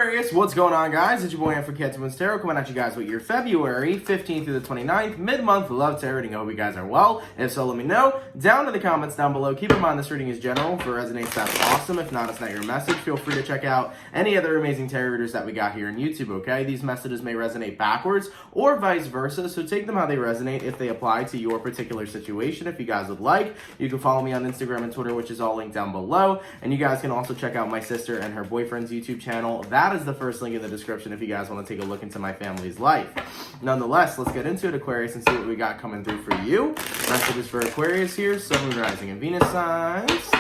Aquarius, what's going on, guys? It's your boy for CancerMoonsTarot coming at you guys with your February 15th through the 29th mid-month love tarot reading. I hope you guys are well. If so, let me know down in the comments down below. Keep in mind this reading is general. If it resonates, that's awesome. If not, it's not your message. Feel free to check out any other amazing tarot readers that we got here on YouTube, okay? These messages may resonate backwards or vice versa, so take them how they resonate if they apply to your particular situation. If you guys would like, you can follow me on Instagram and Twitter, which is all linked down below. And you guys can also check out my sister and her boyfriend's YouTube channel. That is the first link in the description if you guys want to take a look into my family's life. Nonetheless, let's get into it, Aquarius, and see what we got coming through for you. Messages for Aquarius here, Sun, Moon, Rising, and Venus signs.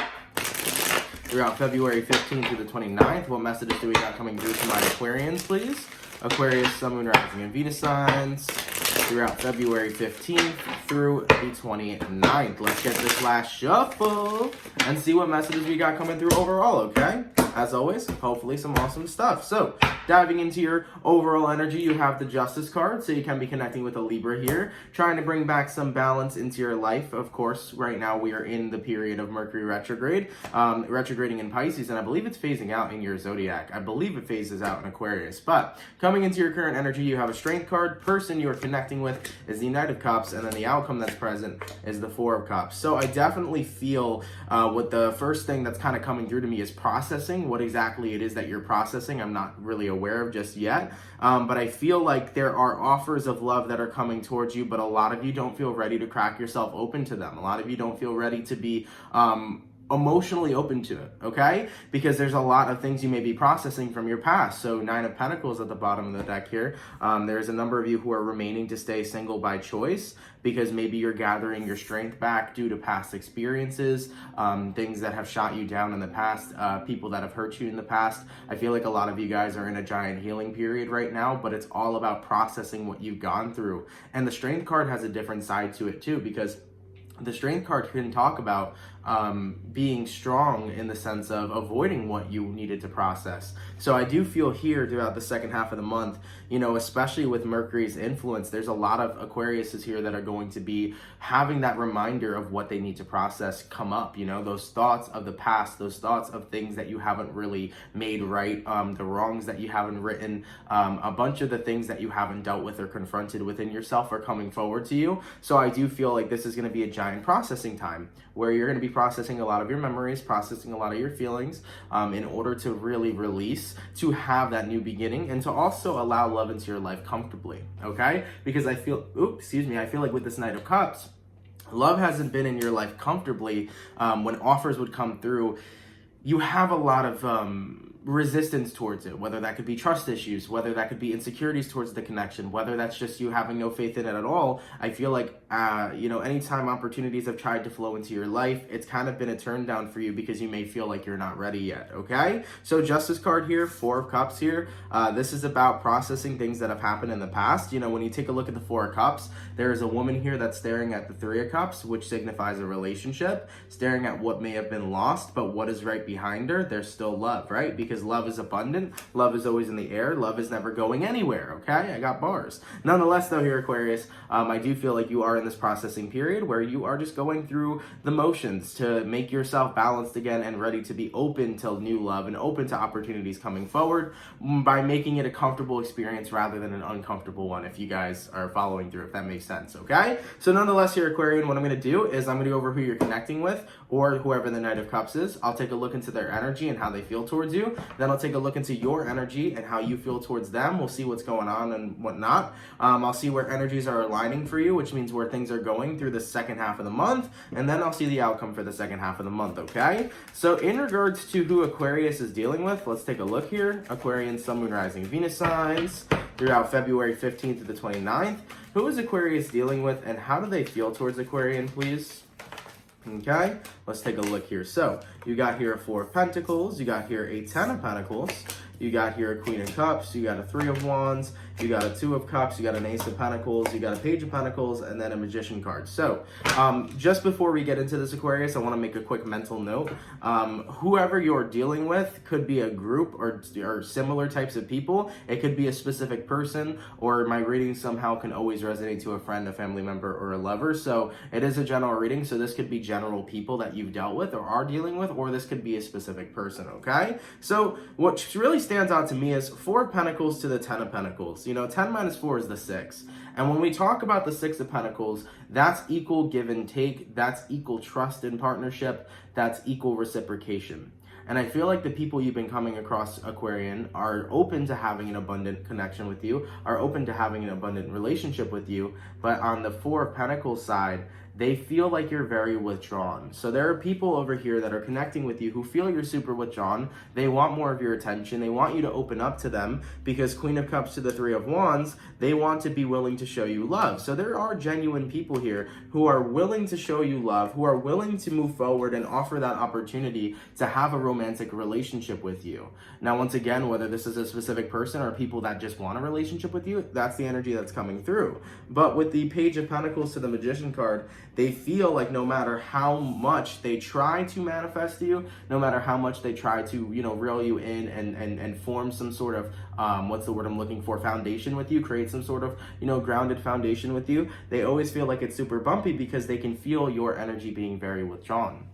Throughout February 15th through the 29th, what messages do we got coming through to my Aquarians, please? Aquarius, Sun, Moon, Rising, and Venus signs. Throughout February 15th through the 29th. Let's get this last shuffle and see what messages we got coming through overall, okay? As always, hopefully some awesome stuff. So, diving into your overall energy, you have the Justice card, so you can be connecting with a Libra here, trying to bring back some balance into your life. Of course, right now we are in the period of Mercury retrograde, retrograding in Pisces, and I believe it's phasing out in your zodiac. I believe it phases out in Aquarius. But coming into your current energy, you have a Strength card. Person you are connecting with is the Knight of Cups, and then the outcome that's present is the Four of Cups. So I definitely feel what the first thing that's kind of coming through to me is processing. What exactly it is that you're processing, I'm not really aware of just yet, but I feel like there are offers of love that are coming towards you, but a lot of you don't feel ready to crack yourself open to them. A lot of you don't feel ready to be emotionally open to it, okay? Because there's a lot of things you may be processing from your past. So Nine of Pentacles at the bottom of the deck here. There's a number of you who are remaining to stay single by choice because maybe you're gathering your strength back due to past experiences, things that have shot you down in the past, people that have hurt you in the past. I feel like a lot of you guys are in a giant healing period right now, but it's all about processing what you've gone through. And the Strength card has a different side to it too, because the Strength card can talk about being strong in the sense of avoiding what you needed to process. So I do feel here throughout the second half of the month, you know, especially with Mercury's influence, there's a lot of Aquariuses here that are going to be having that reminder of what they need to process come up, you know, those thoughts of the past, those thoughts of things that you haven't really made right, the wrongs that you haven't written, a bunch of the things that you haven't dealt with or confronted within yourself are coming forward to you. So I do feel like this is going to be a giant processing time where you're going to be processing a lot of your memories, processing a lot of your feelings in order to really release, to have that new beginning, and to also allow love into your life comfortably, okay? Because I feel, I feel like with this Knight of Cups, love hasn't been in your life comfortably. When offers would come through, you have a lot of resistance towards it, whether that could be trust issues, whether that could be insecurities towards the connection, whether that's just you having no faith in it at all. I feel like, you know, anytime opportunities have tried to flow into your life, it's kind of been a turn down for you because you may feel like you're not ready yet, okay? So Justice card here, Four of Cups here. This is about processing things that have happened in the past. You know, when you take a look at the Four of Cups, there is a woman here that's staring at the Three of Cups, which signifies a relationship, staring at what may have been lost, but what is right behind her, there's still love, right? Because love is abundant, love is always in the air, love is never going anywhere, okay? I got bars. Nonetheless, though, here, Aquarius, I do feel like you are in this processing period where you are just going through the motions to make yourself balanced again and ready to be open to new love and open to opportunities coming forward by making it a comfortable experience rather than an uncomfortable one, if you guys are following through, if that makes sense, okay? So nonetheless, here, Aquarian, what I'm going to do is I'm going to go over who you're connecting with or whoever the Knight of Cups is. I'll take a look into their energy and how they feel towards you. Then I'll take a look into your energy and how you feel towards them. We'll see what's going on and whatnot. I'll see where energies are aligning for you, which means where things are going through the second half of the month, and then I'll see the outcome for the second half of the month, okay? So in regards to who Aquarius is dealing with, let's take a look here. Aquarian, Sun, Moon, Rising, Venus signs throughout February 15th to the 29th. Who is Aquarius dealing with, and how do they feel towards Aquarian, please? Okay, let's take a look here. So you got here a Four of Pentacles, you got here a Ten of Pentacles, you got here a Queen of Cups, you got a Three of Wands, you got a Two of Cups, you got an Ace of Pentacles, you got a Page of Pentacles, and then a Magician card. So just before we get into this, Aquarius, I want to make a quick mental note. Whoever you're dealing with could be a group or similar types of people. It could be a specific person, or my reading somehow can always resonate to a friend, a family member, or a lover. So it is a general reading, so this could be general people that you've dealt with or are dealing with, or this could be a specific person, okay? So what really stands out to me is Four of Pentacles to the Ten of Pentacles. You know, 10 minus 4 is the 6. And when we talk about the Six of Pentacles, that's equal give and take, that's equal trust in partnership, that's equal reciprocation. And I feel like the people you've been coming across, Aquarian, are open to having an abundant connection with you, are open to having an abundant relationship with you, but on the Four of Pentacles side, they feel like you're very withdrawn. So there are people over here that are connecting with you who feel you're super withdrawn. They want more of your attention. They want you to open up to them because Queen of Cups to the Three of Wands, they want to be willing to show you love. So there are genuine people here who are willing to show you love, who are willing to move forward and offer that opportunity to have a romantic relationship with you. Now, once again, whether this is a specific person or people that just want a relationship with you, that's the energy that's coming through. But with the Page of Pentacles to the Magician card, they feel like no matter how much they try to manifest you, no matter how much they try to, you know, reel you in and form some sort of, what's the word I'm looking for, foundation with you, create some sort of, you know, grounded foundation with you, they always feel like it's super bumpy because they can feel your energy being very withdrawn.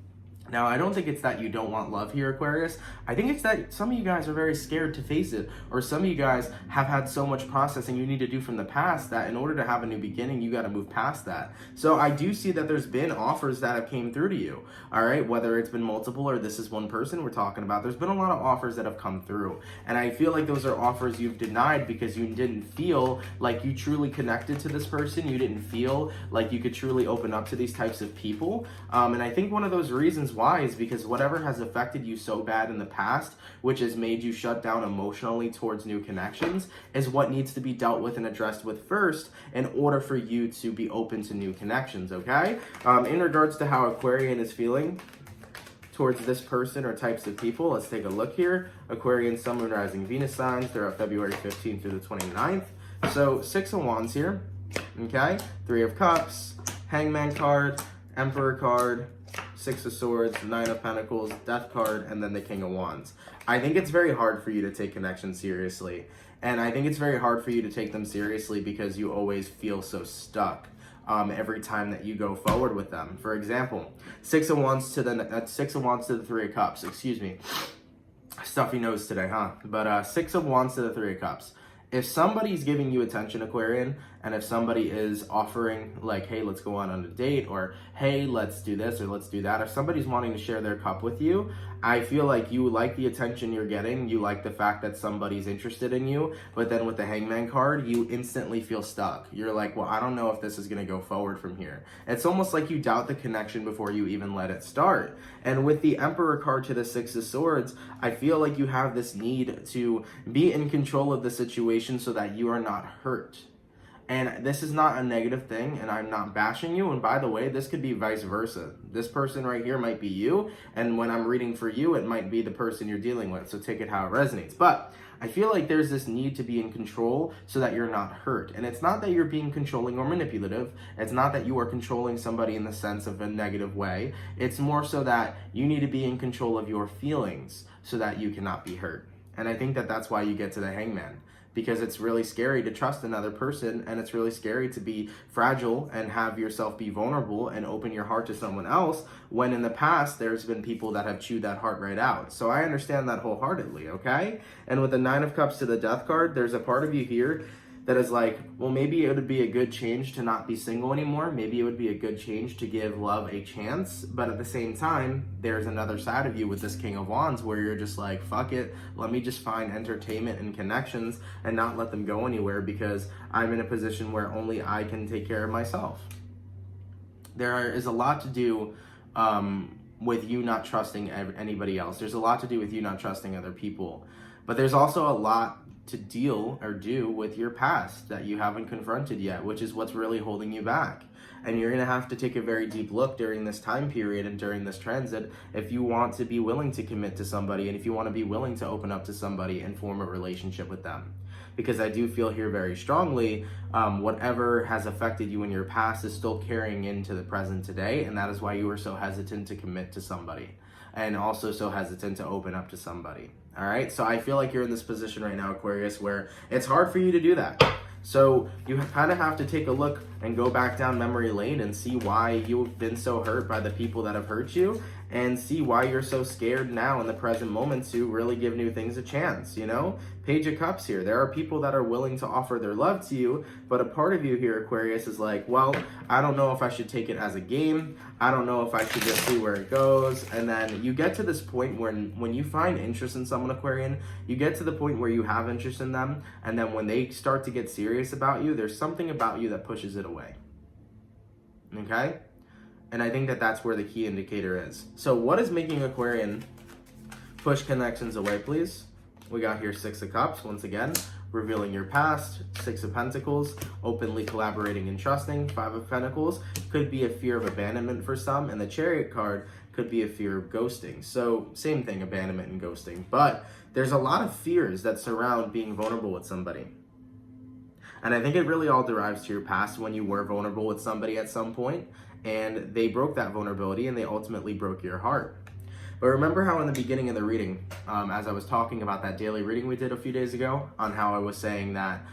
Now, I don't think it's that you don't want love here, Aquarius. I think it's that some of you guys are very scared to face it, or some of you guys have had so much processing you need to do from the past that in order to have a new beginning, you got to move past that. So I do see that there's been offers that have came through to you, all right? Whether it's been multiple or this is one person we're talking about, there's been a lot of offers that have come through. And I feel like those are offers you've denied because you didn't feel like you truly connected to this person. You didn't feel like you could truly open up to these types of people. And I think one of those reasons why is because whatever has affected you so bad in the past, which has made you shut down emotionally towards new connections, is what needs to be dealt with and addressed with first in order for you to be open to new connections, okay? In regards to how Aquarian is feeling towards this person or types of people, let's take a look here. Aquarian, Sun, Moon, Rising, Venus signs, they're up February 15th through the 29th. So 6 of Wands here, okay? 3 of Cups, Hangman card, Emperor card, 6 of Swords, 9 of Pentacles, Death card, and then the King of Wands. I think it's very hard for you to take connections seriously. And I think it's very hard for you to take them seriously because you always feel so stuck every time that you go forward with them. For example, 6 of Wands to the 3 of Cups. Excuse me. Stuffy nose today, huh? But 6 of Wands to the 3 of Cups. If somebody's giving you attention, Aquarian, and if somebody is offering like, hey, let's go on a date, or hey, let's do this or let's do that, if somebody's wanting to share their cup with you, I feel like you like the attention you're getting, you like the fact that somebody's interested in you, but then with the Hangman card, you instantly feel stuck. You're like, well, I don't know if this is gonna go forward from here. It's almost like you doubt the connection before you even let it start. And with the Emperor card to the 6 of Swords, I feel like you have this need to be in control of the situation so that you are not hurt. And this is not a negative thing, and I'm not bashing you. And by the way, this could be vice versa. This person right here might be you, and when I'm reading for you, it might be the person you're dealing with. So take it how it resonates. But I feel like there's this need to be in control so that you're not hurt. And it's not that you're being controlling or manipulative. It's not that you are controlling somebody in the sense of a negative way. It's more so that you need to be in control of your feelings so that you cannot be hurt. And I think that that's why you get to the Hangman. Because it's really scary to trust another person, and it's really scary to be fragile and have yourself be vulnerable and open your heart to someone else when in the past there's been people that have chewed that heart right out. So I understand that wholeheartedly, okay? And with the 9 of Cups to the Death card, there's a part of you here that is like, well, maybe it would be a good change to not be single anymore. Maybe it would be a good change to give love a chance. But at the same time, there's another side of you with this King of Wands where you're just like, fuck it. Let me just find entertainment and connections and not let them go anywhere because I'm in a position where only I can take care of myself. There is a lot to do with you not trusting anybody else. There's a lot to do with you not trusting other people. But there's also a lot to deal or do with your past that you haven't confronted yet, which is what's really holding you back. And you're going to have to take a very deep look during this time period and during this transit if you want to be willing to commit to somebody and if you want to be willing to open up to somebody and form a relationship with them. Because I do feel here very strongly, whatever has affected you in your past is still carrying into the present today, and that is why you are so hesitant to commit to somebody and also so hesitant to open up to somebody. All right, so I feel like you're in this position right now, Aquarius, where it's hard for you to do that. So you kind of have to take a look and go back down memory lane and see why you've been so hurt by the people that have hurt you, and see why you're so scared now in the present moment to really give new things a chance, you know? Page of Cups here. There are people that are willing to offer their love to you, but a part of you here, Aquarius, is like, well, I don't know if I should take it as a game. I don't know if I should just see where it goes. And then you get to this point when you find interest in someone, Aquarian, you get to the point where you have interest in them, and then when they start to get serious about you, there's something about you that pushes it away. Okay? And I think that that's where the key indicator is. So what is making Aquarian push connections away, please? We got here 6 of Cups, once again, revealing your past, 6 of Pentacles, openly collaborating and trusting, 5 of Pentacles, could be a fear of abandonment for some, and the Chariot card could be a fear of ghosting. So same thing, abandonment and ghosting. But there's a lot of fears that surround being vulnerable with somebody. And I think it really all derives to your past when you were vulnerable with somebody at some point, and they broke that vulnerability and they ultimately broke your heart. But remember how in the beginning of the reading, as I was talking about that daily reading we did a few days ago, on how I was saying that,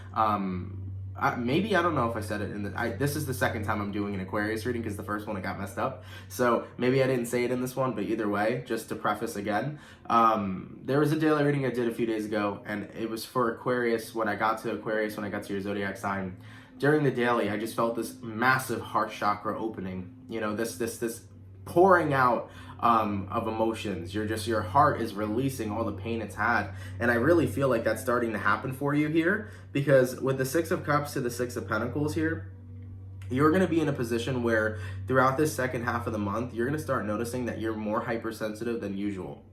maybe, I don't know if I said it this is the second time I'm doing an Aquarius reading because the first one I got messed up. So maybe I didn't say it in this one, but either way, just to preface again, there was a daily reading I did a few days ago, and it was for Aquarius. When I got to Aquarius, when I got to your zodiac sign, during the daily, I just felt this massive heart chakra opening. You know, this pouring out of emotions. Your heart is releasing all the pain it's had. And I really feel like that's starting to happen for you here, because with the 6 of Cups to the 6 of Pentacles here, you're going to be in a position where throughout this second half of the month, you're going to start noticing that you're more hypersensitive than usual.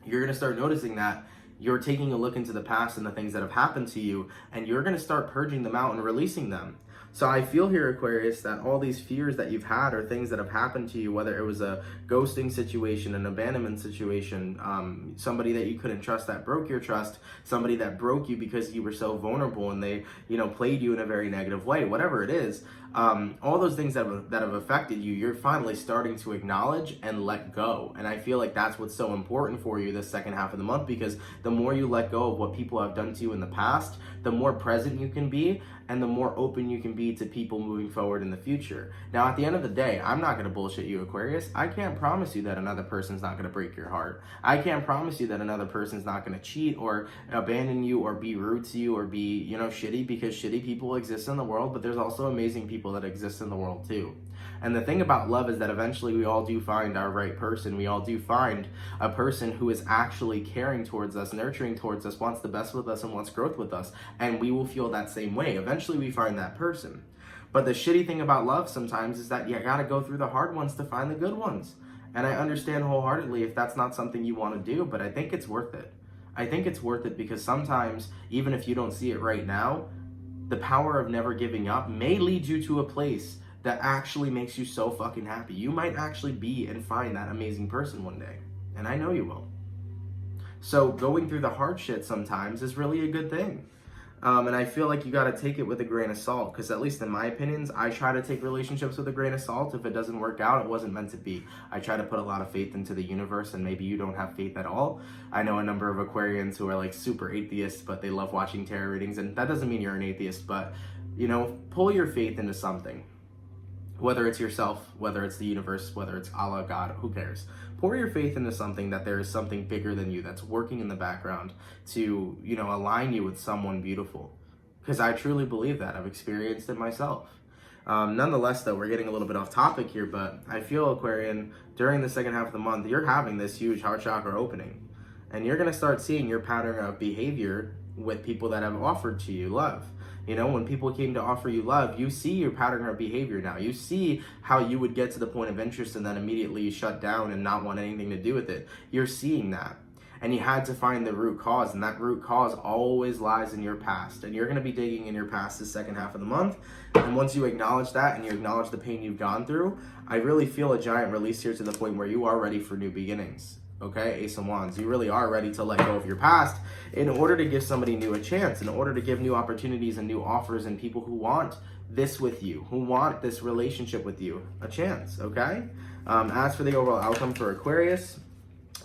You're going to start noticing that you're taking a look into the past and the things that have happened to you, and you're going to start purging them out and releasing them. So I feel here, Aquarius, that all these fears that you've had are things that have happened to you, whether it was a ghosting situation, an abandonment situation, somebody that you couldn't trust that broke your trust, somebody that broke you because you were so vulnerable and they, played you in a very negative way, whatever it is. All those things that have affected you, you're finally starting to acknowledge and let go. And I feel like that's what's so important for you this second half of the month, because the more you let go of what people have done to you in the past, the more present you can be and the more open you can be to people moving forward in the future. Now, at the end of the day, I'm not going to bullshit you, Aquarius. I can't promise you that another person's not going to break your heart. I can't promise you that another person's not going to cheat or abandon you or be rude to you or be, shitty, because shitty people exist in the world, but there's also amazing people that exist in the world too. And the thing about love is that eventually we all do find our right person. We all do find a person who is actually caring towards us, nurturing towards us, wants the best with us, and wants growth with us. And we will feel that same way. Eventually we find that person. But the shitty thing about love sometimes is that you gotta go through the hard ones to find the good ones. And I understand wholeheartedly if that's not something you want to do, but I think it's worth it. I think it's worth it because sometimes, even if you don't see it right now, the power of never giving up may lead you to a place that actually makes you so fucking happy. You might actually be and find that amazing person one day. And I know you will. So going through the hard shit sometimes is really a good thing. And I feel like you got to take it with a grain of salt, because at least in my opinions, I try to take relationships with a grain of salt. If it doesn't work out, it wasn't meant to be. I try to put a lot of faith into the universe, and maybe you don't have faith at all. I know a number of Aquarians who are like super atheists, but they love watching tarot readings, and that doesn't mean you're an atheist, but pull your faith into something. Whether it's yourself, whether it's the universe, whether it's Allah, God, who cares? Pour your faith into something, that there is something bigger than you that's working in the background to, align you with someone beautiful. Because I truly believe that. I've experienced it myself. Nonetheless, though, we're getting a little bit off topic here, but I feel, Aquarian, during the second half of the month, you're having this huge heart chakra opening. And you're going to start seeing your pattern of behavior with people that have offered to you love. When people came to offer you love, you see your pattern of behavior now. You see how you would get to the point of interest and then immediately shut down and not want anything to do with it. You're seeing that. and you had to find the root cause, and that root cause always lies in your past. And you're going to be digging in your past the second half of the month. And once you acknowledge that and you acknowledge the pain you've gone through, I really feel a giant release here to the point where you are ready for new beginnings. Okay, Ace of Wands, you really are ready to let go of your past in order to give somebody new a chance, in order to give new opportunities and new offers and people who want this with you, who want this relationship with you, a chance, okay? As for the overall outcome for Aquarius,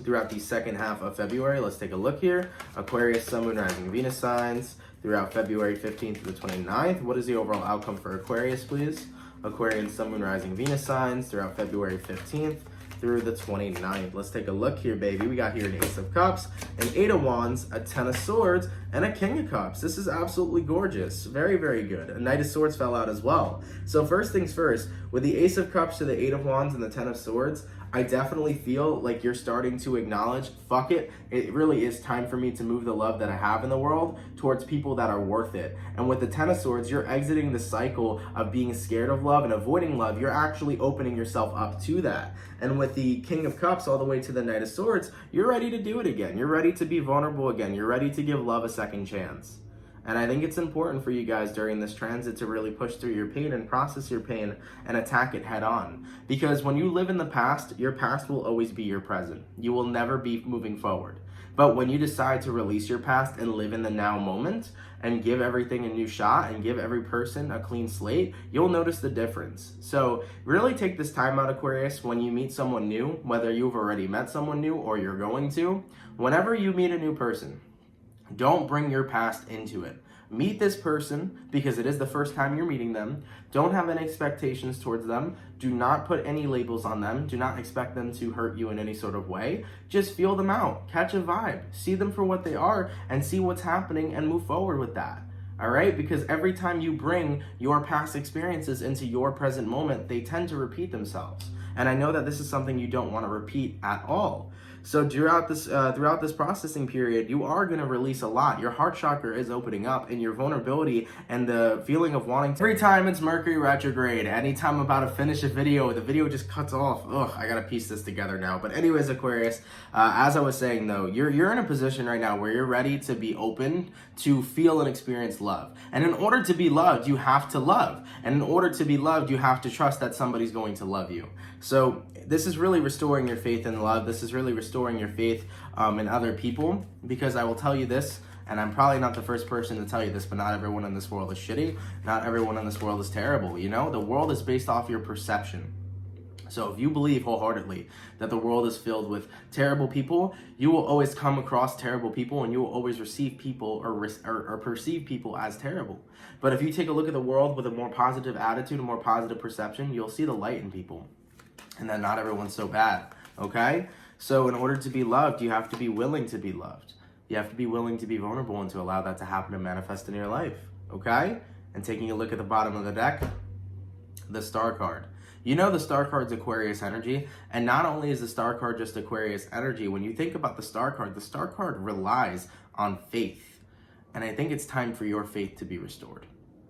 throughout the second half of February, let's take a look here. Aquarius, Sun, Moon, Rising, Venus signs throughout February 15th to the 29th. What is the overall outcome for Aquarius, please? Aquarian, Sun, Moon, Rising, Venus signs throughout February 15th through the 29th. Let's take a look here, baby. We got here an Ace of Cups, an 8 of Wands, a 10 of Swords, and a King of Cups. This is absolutely gorgeous. Very, very good. A Knight of Swords fell out as well. So first things first, with the Ace of Cups to the 8 of Wands and the 10 of Swords, I definitely feel like you're starting to acknowledge, fuck it, it really is time for me to move the love that I have in the world towards people that are worth it. And with the 10 of Swords, you're exiting the cycle of being scared of love and avoiding love. You're actually opening yourself up to that. And with the King of Cups all the way to the Knight of Swords, you're ready to do it again. You're ready to be vulnerable again. You're ready to give love a second chance. And I think it's important for you guys during this transit to really push through your pain and process your pain and attack it head on. Because when you live in the past, your past will always be your present. You will never be moving forward. But when you decide to release your past and live in the now moment and give everything a new shot and give every person a clean slate, you'll notice the difference. So really take this time out, Aquarius, when you meet someone new, whether you've already met someone new or you're going to. Whenever you meet a new person, don't bring your past into it. Meet this person because it is the first time you're meeting them. Don't have any expectations towards them. Do not put any labels on them. Do not expect them to hurt you in any sort of way. Just feel them out. Catch a vibe. See them for what they are and see what's happening and move forward with that. All right? Because every time you bring your past experiences into your present moment, they tend to repeat themselves. And I know that this is something you don't want to repeat at all. So throughout this processing period, you are going to release a lot. Your heart chakra is opening up, and your vulnerability and the feeling of wanting to... Every time it's Mercury retrograde, anytime I'm about to finish a video, the video just cuts off. Ugh, I got to piece this together now. But anyways, Aquarius, as I was saying though, you're in a position right now where you're ready to be open to feel and experience love. And in order to be loved, you have to love. And in order to be loved, you have to trust that somebody's going to love you. So this is really restoring your faith in love. This is really restoring your faith in other people, because I will tell you this, and I'm probably not the first person to tell you this, but not everyone in this world is shitty. Not everyone in this world is terrible. You know, the world is based off your perception. So if you believe wholeheartedly that the world is filled with terrible people, you will always come across terrible people, and you will always receive people or perceive people as terrible. But if you take a look at the world with a more positive attitude, a more positive perception, you'll see the light in people, and that not everyone's so bad, okay? So in order to be loved, you have to be willing to be loved. You have to be willing to be vulnerable and to allow that to happen and manifest in your life, okay? And taking a look at the bottom of the deck, the Star card. You know the Star card's Aquarius energy, and not only is the Star card just Aquarius energy, when you think about the Star card relies on faith. And I think it's time for your faith to be restored,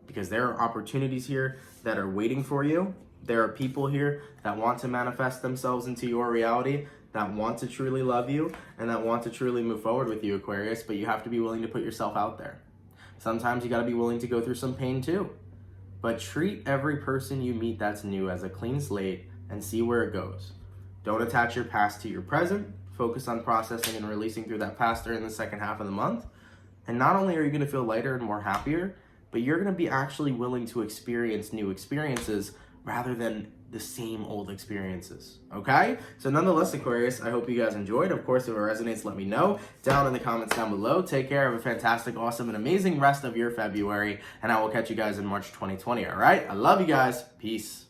because there are opportunities here that are waiting for you. There are people here that want to manifest themselves into your reality, that want to truly love you, and that want to truly move forward with you, Aquarius, but you have to be willing to put yourself out there. Sometimes you got to be willing to go through some pain too. But treat every person you meet that's new as a clean slate and see where it goes. Don't attach your past to your present. Focus on processing and releasing through that past during the second half of the month. And not only are you going to feel lighter and more happier, but you're going to be actually willing to experience new experiences rather than the same old experiences, okay? So nonetheless, Aquarius, I hope you guys enjoyed. Of course, if it resonates, let me know down in the comments down below. Take care. Have a fantastic, awesome, and amazing rest of your February, and I will catch you guys in March 2020, all right? I love you guys. Peace.